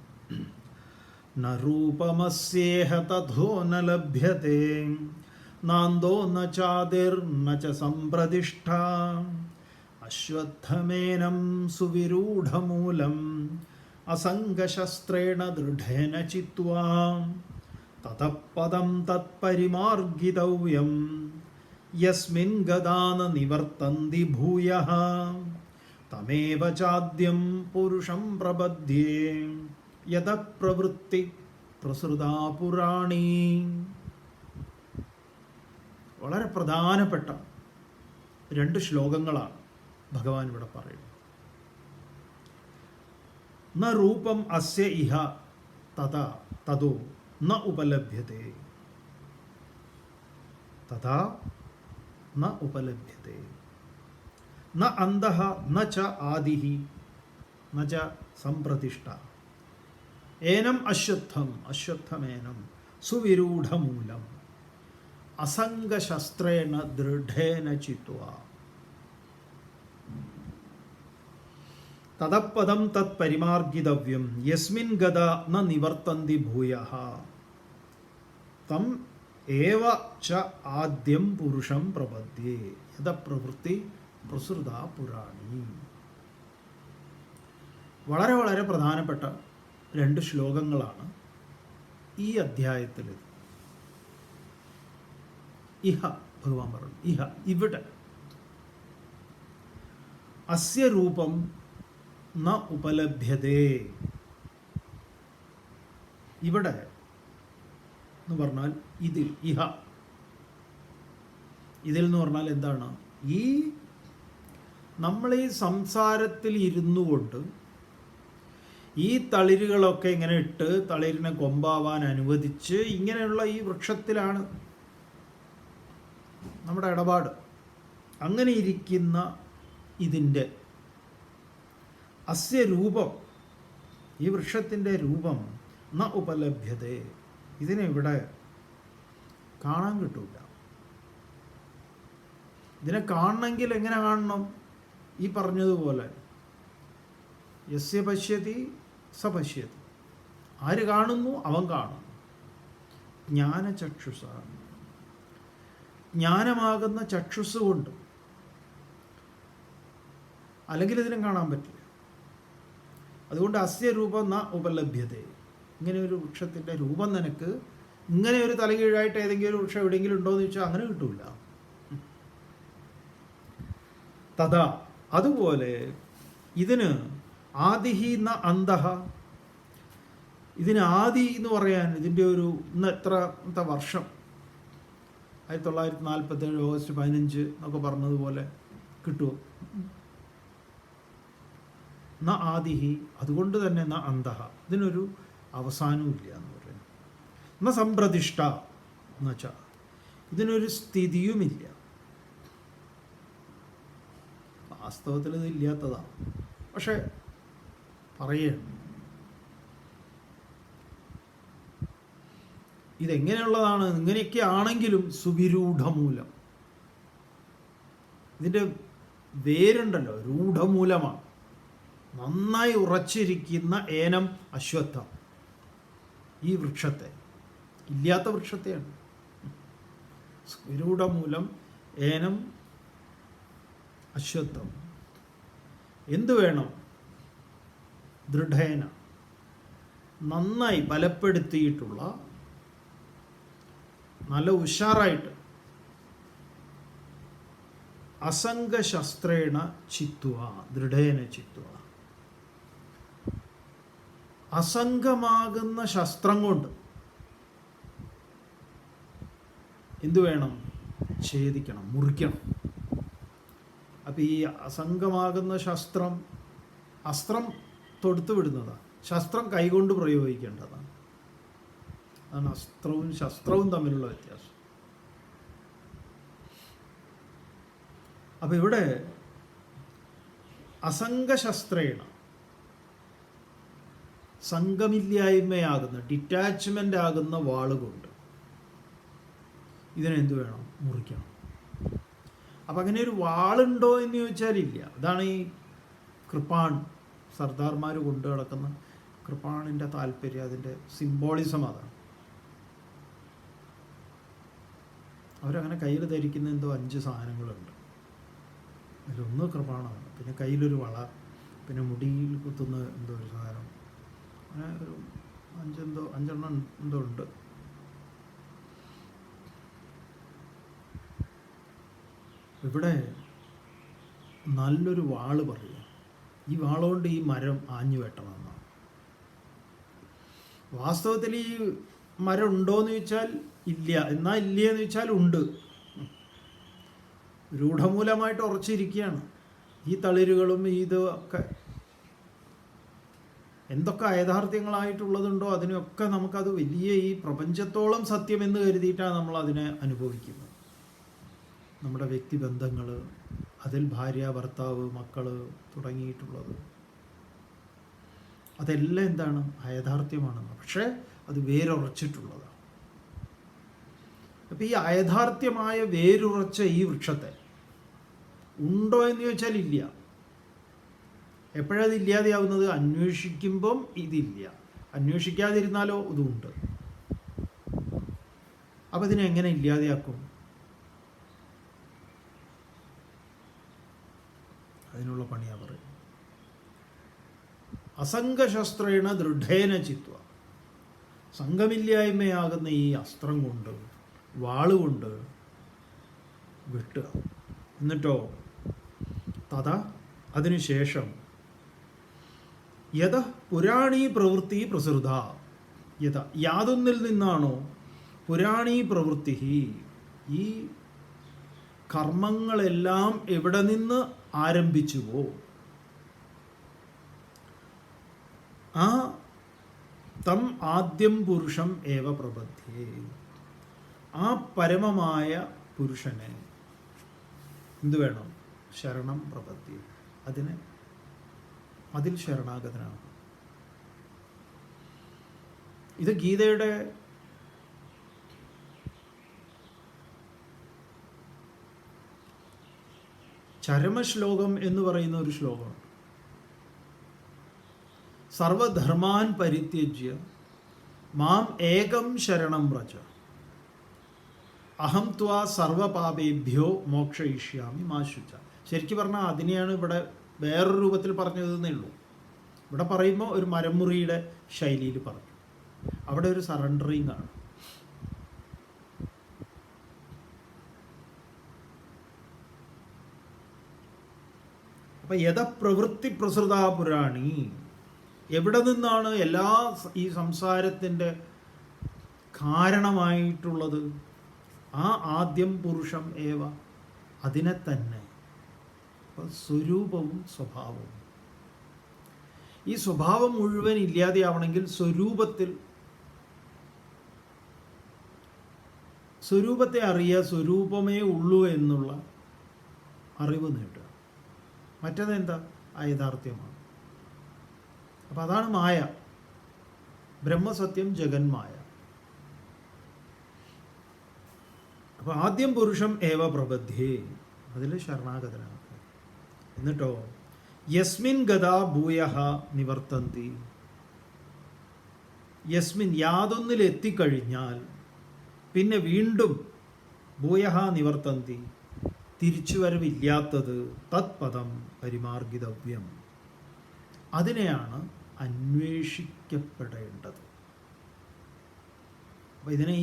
Speaker 1: ന രൂപമസ്യേഹ തഥോ ന ലഭ്യതേ നാന്തോ ന ചാതിർ ന ച സംപ്രതിഷ്ഠ അശ്വത്ഥമേനം സുവിരൂഢമൂലം അസംഗശസ്ത്രേണ ദൃഢേന ചിത്വാ തതഃ പദം തത്പരിമാർഗിതവ്യം യസ്മിൻ ഗദാന നിവർത്തന്തി ഭൂയഃ തമേവ ചാദ്യം പുരുഷം പ്രപദ്യേ യതഃ പ്രവൃത്തി പ്രസൃതാ പുരാണീ. വളരെ പ്രധാനപ്പെട്ട 2 ശ്ലോകങ്ങളാണ് ഭഗവാൻ ഇവിടെ പറയുന്നത്. ന രൂപം അസ്യ ഇഹ തഥാ തതോ ന ഉപലഭ്യതേ, തഥാ ന ഉപലഭ്യതേ, ന അന്തഃ ന ച ആദിഃ ന ച സംപ്രതിഷ്ഠ ഏനം അശ്വത്ഥം അശ്വത്ഥമേനം സുവിരൂഢമൂലം അസംഗശസ്ത്രേണ ദൃഢേന ചിത്വാ തദപദം തത് പരിമാർഗിതവ്യം യസ്മിൻ ഗദ ന നിവർത്തന്തി ഭൂയഃ തം ഏവ ച ആദ്യം പുരുഷം പ്രപദ്യേ യത പ്രവൃത്തി പ്രസൃത പുരാണി. വളരെ വളരെ പ്രധാനപ്പെട്ട 2 ശ്ലോകങ്ങളാണ് ഈ അധ്യായത്തിൽ. ഇഹ ഭഗവാൻ പറഞ്ഞു, ഇഹ ഇവിടെ, അസ്യ രൂപം ന ഉപലഭ്യതേ, ഇവിടെ എന്ന് പറഞ്ഞാൽ ഇതിൽ, ഇഹ ഇതിൽ എന്ന് പറഞ്ഞാൽ എന്താണ്? ഈ നമ്മൾ ഈ സംസാരത്തിൽ ഇരുന്നു കൊണ്ട് ഈ തളിരുകളൊക്കെ ഇങ്ങനെ ഇട്ട് തളിരിനെ കൊമ്പാവാൻ അനുവദിച്ച് ഇങ്ങനെയുള്ള ഈ വൃക്ഷത്തിലാണ് നമ്മുടെ ഇടപാട്. അങ്ങനെ ഇരിക്കുന്ന ഇതിൻ്റെ അസ്യ രൂപം, ഈ വൃക്ഷത്തിൻ്റെ രൂപം ന ഉപലഭ്യതേ, ഇതിനെ കാണാൻ കിട്ടൂല. ഇതിനെ കാണണമെങ്കിൽ എങ്ങനെ കാണണം? ഈ പറഞ്ഞതുപോലെ യസ്യ പശ്യതി സ പശ്യതി, ആര് കാണുന്നു? അവൻ കാണുന്നു. ജ്ഞാനചക്ഷുഷ, ജ്ഞാനമാകുന്ന ചക്ഷുസ് കൊണ്ട്. അല്ലെങ്കിൽ ഇതിനും കാണാൻ പറ്റില്ല. അതുകൊണ്ട് അസ്യ രൂപം ന ഉപലഭ്യത. ഇങ്ങനെ ഒരു വൃക്ഷത്തിൻ്റെ രൂപം നിനക്ക് ഇങ്ങനെ ഒരു തലകീഴായിട്ട് ഏതെങ്കിലും ഒരു വൃക്ഷം എവിടെയെങ്കിലും ഉണ്ടോ എന്ന് ചോദിച്ചാൽ അങ്ങനെ കിട്ടൂല. തഥാ, അതുപോലെ ഇതിന് ആദിഹി ന അന്തഃ, ഇതിന് ആദി എന്ന് പറയാൻ ഇതിൻ്റെ ഒരു ഇന്ന് എത്രാമത്തെ വർഷം, 1947 ഓഗസ്റ്റ് 15 എന്നൊക്കെ പറഞ്ഞതുപോലെ കിട്ടുമോ? ന ആദിഹി, അതുകൊണ്ട് തന്നെ ന അന്തഃ, ഇതിനൊരു അവസാനവും ഇല്ല എന്ന് പറയുന്നു. ന സംപ്രതിഷ്ഠ എന്ന് വെച്ചാൽ ഇതിനൊരു സ്ഥിതിയുമില്ല. വാസ്തവത്തിൽ ഇത് ഇല്ലാത്തതാണ്, പക്ഷെ പറയണം ഇതെങ്ങനെയുള്ളതാണ്. ഇങ്ങനെയൊക്കെ ആണെങ്കിലും സുവിരൂഢമൂലം, ഇതിൻ്റെ വേരുണ്ടല്ലോ രൂഢമൂലമാണ്. നന്നായി ഉറച്ചിരിക്കുന്ന ഏനം അശ്വത്ഥം, ഈ വൃക്ഷത്തെ, ഇല്ലാത്ത വൃക്ഷത്തെയാണ്. വിരൂഢമൂലം ഏനം അശ്വത്ഥം. എന്തു വേണം? ദൃഢേന, നന്നായി ബലപ്പെടുത്തിയിട്ടുള്ള, നല്ല ഉഷാറായിട്ട്, അസംഗശസ്ത്രേണ ചിത്വ, ദൃഢേന ചിത്വ, അസംഗമാകുന്ന ശസ്ത്രം കൊണ്ട് എന്തു വേണം? ഛേദിക്കണം, മുറിക്കണം. അപ്പം ഈ അസംഗമാകുന്ന ശസ്ത്രം, അസ്ത്രം തൊടുത്തു വിടുന്നതാണ്, ശസ്ത്രം കൈകൊണ്ട് പ്രയോഗിക്കേണ്ടതാണ്. അതാണ് അസ്ത്രവും ശസ്ത്രവും തമ്മിലുള്ള വ്യത്യാസം. അപ്പം ഇവിടെ അസംഗശസ്ത്രേണ, സംഘമില്ലായ്മയാകുന്ന, ഡിറ്റാച്ച്മെൻ്റ് ആകുന്ന വാളുകൊണ്ട് ഇതിനെന്ത് വേണം? മുറിക്കണം. അപ്പം അങ്ങനെ ഒരു വാളുണ്ടോ എന്ന് ചോദിച്ചാലില്ല. അതാണ് ഈ കൃപാൺ, സർദാർമാർ കൊണ്ടു നടക്കുന്ന കൃപാണിൻ്റെ താല്പര്യം, അതിൻ്റെ സിംബോളിസം അതാണ്. അവരങ്ങനെ കയ്യിൽ ധരിക്കുന്ന എന്തോ 5 സാധനങ്ങളുണ്ട്. അതിലൊന്ന് കൃപാണമാണ്, പിന്നെ കയ്യിലൊരു വള, പിന്നെ മുടിയിൽ കുത്തുന്ന എന്തോ ഒരു സാധനം, അങ്ങനെ ഒരു 5 എന്തോ ഉണ്ട്. ഇവിടെ നല്ലൊരു വാള് പറയുക, ഈ വാളുകൊണ്ട് ഈ മരം ആഞ്ഞു വെട്ടണമെന്നാണ്. വാസ്തവത്തിൽ ഈ മരം ഉണ്ടോയെന്ന് ചോദിച്ചാൽ ഇല്ല, എന്നാൽ ഇല്ലയെന്ന് ചോദിച്ചാൽ ഉണ്ട്. രൂഢമൂലമായിട്ട് ഉറച്ചിരിക്കുകയാണ്. ഈ തളിരുകളും ഇതൊക്കെ എന്തൊക്കെ യാഥാർത്ഥ്യങ്ങളായിട്ടുള്ളതുണ്ടോ അതിനൊക്കെ നമുക്കത് വലിയ ഈ പ്രപഞ്ചത്തോളം സത്യമെന്ന് കരുതിയിട്ടാണ് നമ്മൾ അതിനെ അനുഭവിക്കുന്നത്. നമ്മുടെ വ്യക്തിബന്ധങ്ങൾ, അതിൽ ഭാര്യ, ഭർത്താവ്, മക്കൾ തുടങ്ങിയിട്ടുള്ളത്, അതെല്ലാം എന്താണ്? അയഥാർത്ഥ്യമാണെന്ന്. പക്ഷേ അത് വേരുറച്ചിട്ടുള്ളതാണ്. അപ്പം ഈ അയഥാർത്ഥ്യമായ വേരുറച്ച ഈ വൃക്ഷത്തെ ഉണ്ടോ എന്ന് ചോദിച്ചാൽ ഇല്ല. എപ്പോഴത് ഇല്ലാതെയാവുന്നത്? അന്വേഷിക്കുമ്പം ഇതില്ല. അന്വേഷിക്കാതിരുന്നാലോ ഇതുണ്ട്. അപ്പം ഇതിനെങ്ങനെ ഇല്ലാതെയാക്കും? അതിനുള്ള പണിയാ പറയും. അസംഗശസ്ത്രേണ ദൃഢേന ചിത്വ, സംഘമില്ലായ്മയാകുന്ന ഈ അസ്ത്രം കൊണ്ട്, വാളുകൊണ്ട് വെട്ടുക. എന്നിട്ടോ തഥാ, അതിനുശേഷം യഥ പുരാണീ പ്രവൃത്തി പ്രസൃത, യാതൊന്നിൽ നിന്നാണോ പുരാണീ പ്രവൃത്തി, ഈ കർമ്മങ്ങളെല്ലാം എവിടെ നിന്ന് ആരംഭിച്ചുവോ ആ തം ആദ്യം പുരുഷം ഏവ പ്രപദ്ധ്യേ, ആ പരമമായ പുരുഷനെ എന്തു വേണം? ശരണം പ്രപദ്ധ്യേ, അതിൽ ശരണാഗതനാണ്. ഇത് ഗീതയുടെ ചരമശ്ലോകം എന്ന് പറയുന്ന ഒരു ശ്ലോകമുണ്ട്. സർവധർമാൻ പരിത്യജ്യ മാം ഏകം ശരണം വ്രജ അഹം ത്വാ സർവപാപേഭ്യോ മോക്ഷയിഷ്യാമി മാ ശുച. ശരിക്കും പറഞ്ഞാൽ അതിനെയാണ് ഇവിടെ വേറൊരു രൂപത്തിൽ പറഞ്ഞതെന്നേ ഉള്ളൂ. ഇവിടെ പറയുമ്പോൾ ഒരു മരമുറിയുടെ ശൈലിയിൽ പറഞ്ഞു. അവിടെ ഒരു സറണ്ടറിങ് ആണ്. അപ്പം യഥപ്രവൃത്തി പ്രസൃതാ പുരാണി, എവിടെ നിന്നാണ് എല്ലാ ഈ സംസാരത്തിൻ്റെ കാരണമായിട്ടുള്ളത്? ആ ആദ്യം പുരുഷം ഏവ, അതിനെ തന്നെ. അപ്പം സ്വരൂപവും സ്വഭാവവും, ഈ സ്വഭാവം മുഴുവൻ ഇല്ലാതെയാവണമെങ്കിൽ സ്വരൂപത്തെ അറിയുക, സ്വരൂപമേ ഉള്ളൂ എന്നുള്ള അറിവ് നേടുക. മറ്റതെന്താ? ആ യാഥാർത്ഥ്യമാണ്. അപ്പം അതാണ് മായ. ബ്രഹ്മസത്യം ജഗന്മായ. അപ്പം ആദ്യം പുരുഷം ഏവ പ്രബദ്ധ്യേ, അതിൽ ശരണാഗതനാണ്. എന്നിട്ടോ യസ്മിൻ ഗതാ ഭൂയഃ നിവർത്തന്തി, യസ്മിൻ യാതൊന്നിൽ എത്തിക്കഴിഞ്ഞാൽ പിന്നെ വീണ്ടും ഭൂയഃ നിവർത്തന്തി, തിരിച്ചുവരവില്ലാത്തത്, തത്പദം പരിമാർഗിതവ്യം, അതിനെയാണ് അന്വേഷിക്കപ്പെടേണ്ടത്. അപ്പം ഇതിനെ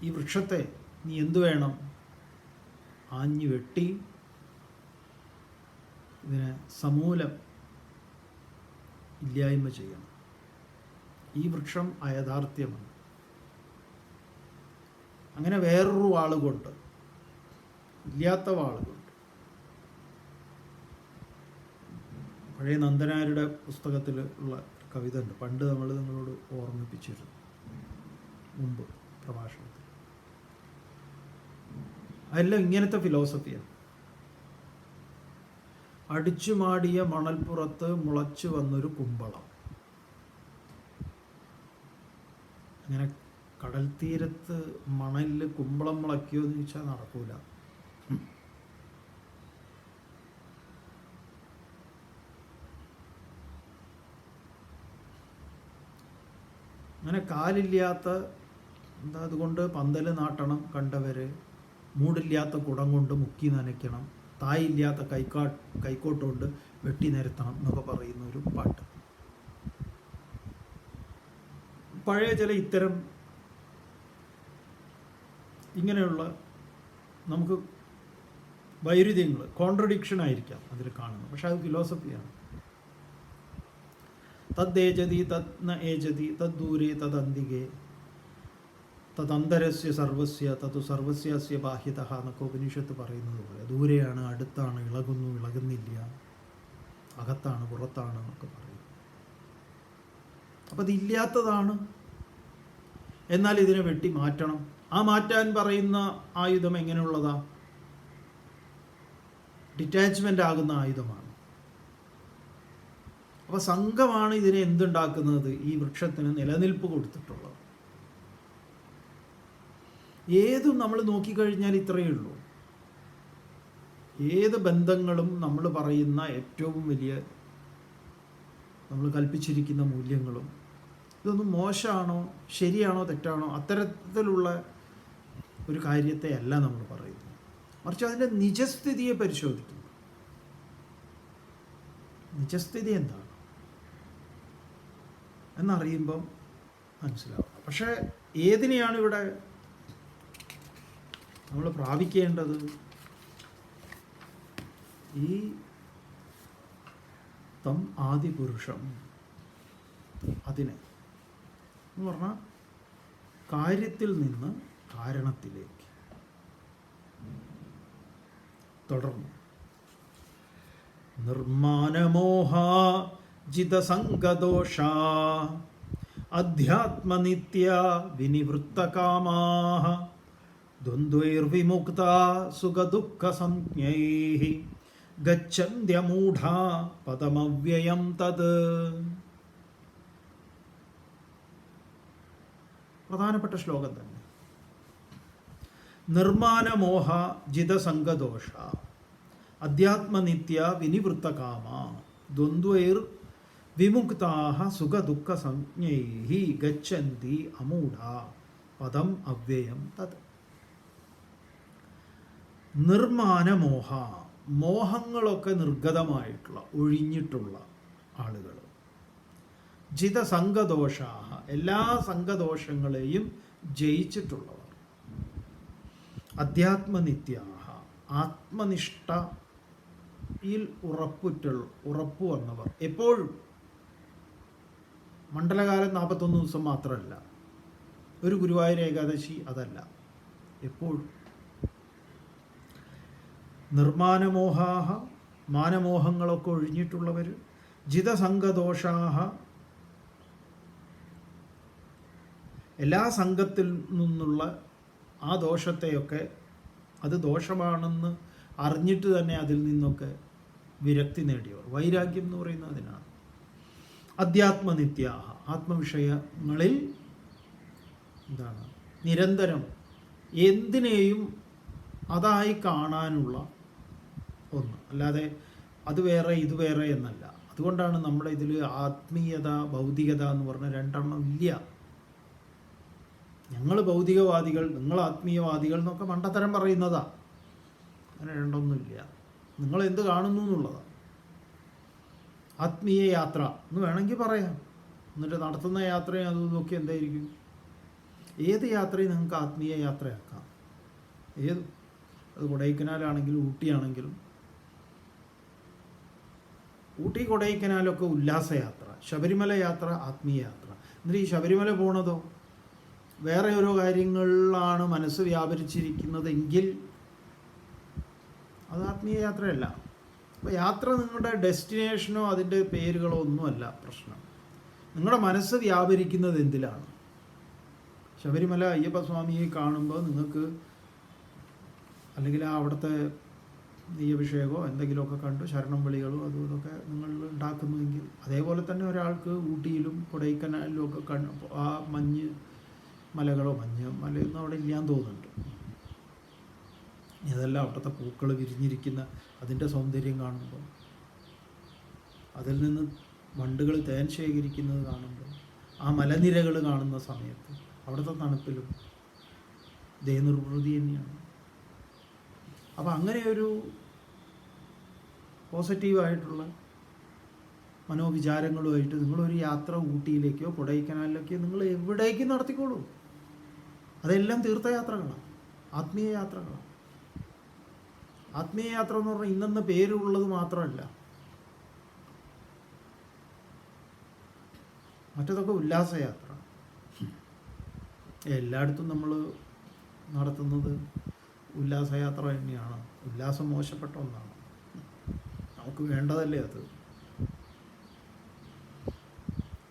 Speaker 1: ഈ വൃക്ഷത്തെ നീ എന്തു വേണം? ആഞ്ഞു വെട്ടി ഇതിനെ സമൂലം ഇല്ലായ്മ ചെയ്യണം. ഈ വൃക്ഷം അയഥാർത്ഥ്യമാണ്. അങ്ങനെ വേറൊരു വാളുകൊണ്ട്, ഇല്ലാത്ത വാളുകൊണ്ട്. പഴയ നന്ദനാരുടെ പുസ്തകത്തിൽ ഉള്ള കവിത ഉണ്ട്, പണ്ട് നമ്മൾ നിങ്ങളോട് ഓർമ്മിപ്പിച്ചിരുന്നു മുമ്പ് പ്രഭാഷണത്തിൽ. അതെല്ലാം ഇങ്ങനത്തെ ഫിലോസഫിയാണ്. അടിച്ചുമാടിയ മണൽപ്പുറത്ത് മുളച്ചു വന്നൊരു കുമ്പളം. അങ്ങനെ കടൽ തീരത്ത് മണലിൽ കുമ്പളം മുളയ്ക്കുമോ എന്ന് ചോദിച്ചാൽ നടക്കൂല. അങ്ങനെ കാലില്ലാത്ത, എന്താ അതുകൊണ്ട് പന്തൽ നാട്ടണം കണ്ടവർ, മൂടില്ലാത്ത കുടം കൊണ്ട് മുക്കി നനയ്ക്കണം, തായില്ലാത്ത കൈക്കോട്ട് കൊണ്ട് വെട്ടി നിരത്തണം എന്നൊക്കെ പറയുന്ന ഒരു പാട്ട്. പഴയ ചില ഇത്തരം ഇങ്ങനെയുള്ള നമുക്ക് വൈരുദ്ധ്യങ്ങൾ, കോൺട്രഡിക്ഷൻ ആയിരിക്കാം അതിൽ കാണുന്നത്, പക്ഷെ അത് ഫിലോസഫിയാണ്. തദ്ദേജതി തത് ന ഏജതി തദ്ദൂരേ തദന്തികേ തദന്തരസ്യ സർവസ്യ തതു സർവസ്യസ്യ ബാഹ്യതഃ എന്നൊക്കെ ഉപനിഷത്ത് പറയുന്നത് പോലെ, ദൂരെയാണ്, അടുത്താണ്, ഇളകുന്നു, ഇളകുന്നില്ല, അകത്താണ്, പുറത്താണ് എന്നൊക്കെ പറയും. അപ്പം അതില്ലാത്തതാണ്. എന്നാൽ ഇതിനെ വെട്ടി മാറ്റണം. ആ മാറ്റാൻ പറയുന്ന ആയുധം എങ്ങനെയുള്ളതാ? ഡിറ്റാച്ച്മെൻ്റ് ആകുന്ന ആയുധമാണ്. അപ്പോൾ സംഘമാണ് ഇതിനെ എന്തുണ്ടാക്കുന്നത്? ഈ വൃക്ഷത്തിന് നിലനിൽപ്പ് കൊടുത്തിട്ടുള്ളത്. ഏതും നമ്മൾ നോക്കിക്കഴിഞ്ഞാൽ ഇത്രയേ ഉള്ളൂ. ഏത് ബന്ധങ്ങളും നമ്മൾ പറയുന്ന ഏറ്റവും വലിയ, നമ്മൾ കൽപ്പിച്ചിരിക്കുന്ന മൂല്യങ്ങളും ഇതൊന്നും മോശമാണോ ശരിയാണോ തെറ്റാണോ അത്തരത്തിലുള്ള ഒരു കാര്യത്തെ അല്ല നമ്മൾ പറയുന്നത്. മറിച്ച് അതിൻ്റെ നിജസ്ഥിതിയെ പരിശോധിക്കുന്നു. നിജസ്ഥിതി എന്താണ് എന്നറിയുമ്പം മനസ്സിലാവും. പക്ഷേ ഏതിനെയാണ് ഇവിടെ നമ്മൾ പ്രാപിക്കേണ്ടത്? ഈ തം ആദിപുരുഷം, അതിനെ എന്ന് പറഞ്ഞാൽ കാര്യത്തിൽ നിന്ന് കാരണത്തിലേക്ക്. തുടർന്ന് നിർമാനമോഹ ജിതസംഗദോഷ അധ്യാത്മനിത്യ വിനിവൃത്തകാമാഃ ദ്വന്ദ്വൈർവിമുക്ത സുഖദുഃഖസംജ്ഞൈഃ ഗച്ഛന്ത്യമൂഢാ പദമവ്യയം തത്. പ്രധാനപ്പെട്ട ശ്ലോകം തന്നെ. നിർമാനമോഹ ജിതസംഗദോഷ അധ്യാത്മനിത്യ വിനിവൃത്തകാമ ദ്വന്ദ്വൈർ വിമുക്താഹ സുഖദുഃഖ സംജ്ഞൈഹി ഗച്ഛന്തി അമൂഢാ പദം അവ്യയം തത്. നിർമാനമോഹ, മോഹങ്ങളൊക്കെ നിർഗതമായിട്ടുള്ള, ഒഴിഞ്ഞിട്ടുള്ള ആളുകൾ. ജിതസംഗദോഷാഹ, എല്ലാ സംഘദോഷങ്ങളെയും ജയിച്ചിട്ടുള്ളവർ. അധ്യാത്മനിത്യാഹ, ആത്മനിഷ്ഠയിൽ ഉറപ്പു വന്നവർ. എപ്പോഴും മണ്ഡലകാലം 41 ദിവസം മാത്രമല്ല, ഒരു ഗുരുവായൂർ ഏകാദശി അതല്ല, എപ്പോഴും. നിർമാനമോഹാഹ, മാനമോഹങ്ങളൊക്കെ ഒഴിഞ്ഞിട്ടുള്ളവർ. ജിതസംഗദോഷാഹ, എല്ലാ സംഘത്തിൽ നിന്നുള്ള ആ ദോഷത്തെയൊക്കെ, അത് ദോഷമാണെന്ന് അറിഞ്ഞിട്ട് തന്നെ അതിൽ നിന്നൊക്കെ വിരക്തി നേടിയവർ. വൈരാഗ്യം എന്ന് പറയുന്നത് അതിനാണ്. അധ്യാത്മനിത്യാഹ, ആത്മവിഷയങ്ങളിൽ എന്താണ് നിരന്തരം എന്തിനേയും അതായി കാണാനുള്ള ഒന്ന്, അല്ലാതെ അത് വേറെ ഇത് വേറെ എന്നല്ല. അതുകൊണ്ടാണ് നമ്മുടെ ഇതിൽ ആത്മീയത ഭൗതികത എന്ന് പറഞ്ഞ രണ്ടെണ്ണം ഇല്ല. ഞങ്ങൾ ഭൗതികവാദികൾ, നിങ്ങൾ ആത്മീയവാദികൾ എന്നൊക്കെ മണ്ടത്തരം പറയുന്നതാ. അങ്ങനെ രണ്ടൊന്നുമില്ല. നിങ്ങൾ എന്ത് കാണുന്നു എന്നുള്ളതാണ്. ആത്മീയ യാത്ര എന്ന് വേണമെങ്കിൽ പറയാം. എന്നിട്ട് നടത്തുന്ന യാത്രയും അതും ഇതൊക്കെ എന്തായിരിക്കും? ഏത് യാത്രയും നിങ്ങൾക്ക് ആത്മീയ യാത്രയാക്കാം. ഏത്, അത് കൊടൈക്കനാലാണെങ്കിലും ഊട്ടിയാണെങ്കിലും. ഊട്ടി കൊടൈക്കനാലൊക്കെ ഉല്ലാസയാത്ര, ശബരിമല യാത്ര ആത്മീയ യാത്ര. എന്നിട്ട് ഈ ശബരിമല പോണതോ വേറെ ഓരോ കാര്യങ്ങളിലാണ് മനസ്സ് വ്യാപരിച്ചിരിക്കുന്നതെങ്കിൽ അത് ആത്മീയ യാത്രയല്ല. അപ്പോൾ യാത്ര നിങ്ങളുടെ ഡെസ്റ്റിനേഷനോ അതിൻ്റെ പേരുകളോ ഒന്നുമല്ല പ്രശ്നം. നിങ്ങളുടെ മനസ്സ് വ്യാപരിക്കുന്നത് എന്തിലാണ്? ശബരിമല അയ്യപ്പസ്വാമിയെ കാണുമ്പോൾ നിങ്ങൾക്ക്, അല്ലെങ്കിൽ അവിടുത്തെ നെയ്യഭിഷേകമോ എന്തെങ്കിലുമൊക്കെ കണ്ടു ശരണം വിളികളോ അതും ഇതൊക്കെ നിങ്ങൾ ഉണ്ടാക്കുന്നുവെങ്കിൽ, അതേപോലെ തന്നെ ഒരാൾക്ക് ഊട്ടിയിലും കൊടൈക്കനാലിലും ഒക്കെ ആ മഞ്ഞ് മലകളോ മലയൊന്നും അവിടെ ഇല്ലാന്ന് തോന്നുന്നുണ്ട്. ഇതെല്ലാം അവിടുത്തെ പൂക്കൾ വിരിഞ്ഞിരിക്കുന്ന അതിൻ്റെ സൗന്ദര്യം കാണുമ്പോൾ, അതിൽ നിന്ന് വണ്ടുകൾ തേൻ ശേഖരിക്കുന്നത് കാണുമ്പോൾ, ആ മലനിരകൾ കാണുന്ന സമയത്ത് അവിടുത്തെ തണുപ്പിലും ദേ നിർവൃതി തന്നെയാണ്. അപ്പം അങ്ങനെ ഒരു പോസിറ്റീവായിട്ടുള്ള മനോവിചാരങ്ങളുമായിട്ട് നിങ്ങളൊരു യാത്ര ഊട്ടിയിലേക്കോ കൊടൈക്കനാലിലേക്കോ നിങ്ങൾ എവിടേക്കും നടത്തിക്കോളൂ. അതെല്ലാം തീർത്ഥയാത്രകളാണ്, ആത്മീയ യാത്രകളാണ്. ആത്മീയ യാത്ര എന്ന് പറഞ്ഞാൽ ഇന്നെന്ന പേരുള്ളത് മാത്രമല്ല, മറ്റതൊക്കെ ഉല്ലാസയാത്ര. എല്ലായിടത്തും നമ്മൾ നടത്തുന്നത് ഉല്ലാസയാത്ര തന്നെയാണ്. ഉല്ലാസം മോശപ്പെട്ട ഒന്നാണ്, നമുക്ക് വേണ്ടതല്ലേ അത്.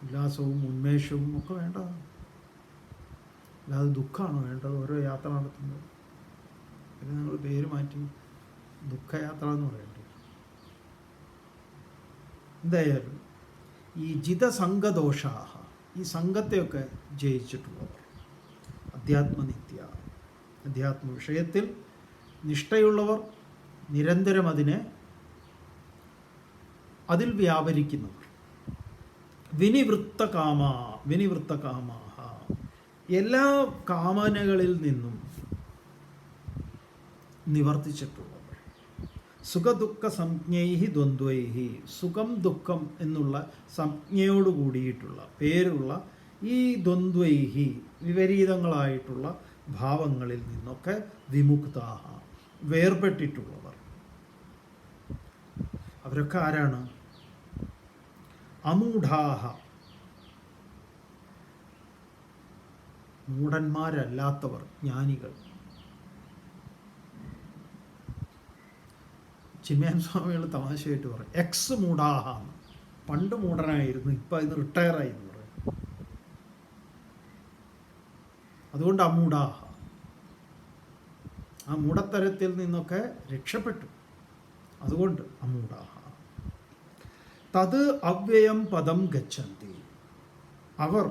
Speaker 1: ഉല്ലാസവും ഉന്മേഷവും ഒക്കെ വേണ്ടതാണ്, അല്ലാതെ ദുഃഖമാണോ വേണ്ടത് ഓരോ യാത്ര നടത്തുന്നത്? പിന്നെ നിങ്ങൾ പേര് മാറ്റി ദുഃഖയാത്ര എന്ന് പറയേണ്ടി. എന്തായാലും ഈ ജിതസംഗദോഷാഹ, ഈ സംഘത്തെയൊക്കെ ജയിച്ചിട്ടുള്ളവർ. അധ്യാത്മനിത്യ, അധ്യാത്മ വിഷയത്തിൽ നിഷ്ഠയുള്ളവർ, നിരന്തരം അതിൽ വ്യാപരിക്കുന്നവർ. വിനിവൃത്തകാമാഹ, എല്ലാ കാമനകളിൽ നിന്നും നിവർത്തിച്ചിട്ടുള്ളവർ. സുഖദുഃഖ സംജ്ഞൈഹി ദ്വന്ദ്വൈഹി, സുഖം ദുഃഖം എന്നുള്ള സംജ്ഞയോട് കൂടിയിട്ടുള്ള പേരുള്ള ഈ ദ്വന്ദ്വൈഹി വിപരീതങ്ങളായിട്ടുള്ള ഭാവങ്ങളിൽ നിന്നൊക്കെ വിമുക്താഹ, വേർപെട്ടിട്ടുള്ളവർ. അവരൊക്കെ ആരാണ്? അമൂഢാഹ, മൂഢന്മാരല്ലാത്തവർ, ജ്ഞാനികൾ. ചിന്മയാനന്ദ സ്വാമികൾ തമാശയായിട്ട് പറയും, എക്സ് മൂഢാഹ, പണ്ട് മൂഢനായിരുന്നു, ഇപ്പം ഇന്ന് റിട്ടയറായി എന്ന് പറയും. അതുകൊണ്ട് അമൂഢാഹ, ആ മൂഢത്തരത്തിൽ നിന്നൊക്കെ രക്ഷപ്പെട്ടു. അതുകൊണ്ട് അമൂഢാഹ. തത് അവ്യയം പദം ഗച്ഛന്തി, അവർ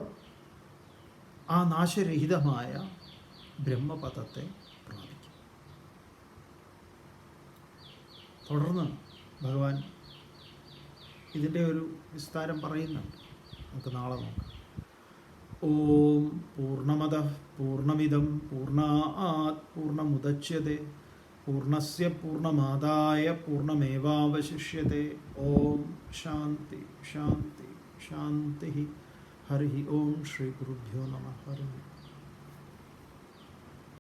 Speaker 1: ആ നാശരഹിതമായ ബ്രഹ്മപദത്തെ പ്രാപിക്കും. തുടർന്ന് ഭഗവാൻ ഇതിൻ്റെ ഒരു വിസ്താരം പറയുന്നുണ്ട്. നമുക്ക് നാളെ നോക്കാം. ഓം പൂർണ്ണമദഃ പൂർണ്ണമിദം പൂർണ്ണാത് പൂർണ്ണമുദച്യത്തെ പൂർണ്ണസ്യ പൂർണ്ണമാദായ പൂർണ്ണമേവാവശിഷ്യത്തെ. ഓം ശാന്തി ശാന്തി ശാന്തി. ഹരി ഓം. ശ്രീ ഗുരുഭ്യോ നമഃ. ഹരി.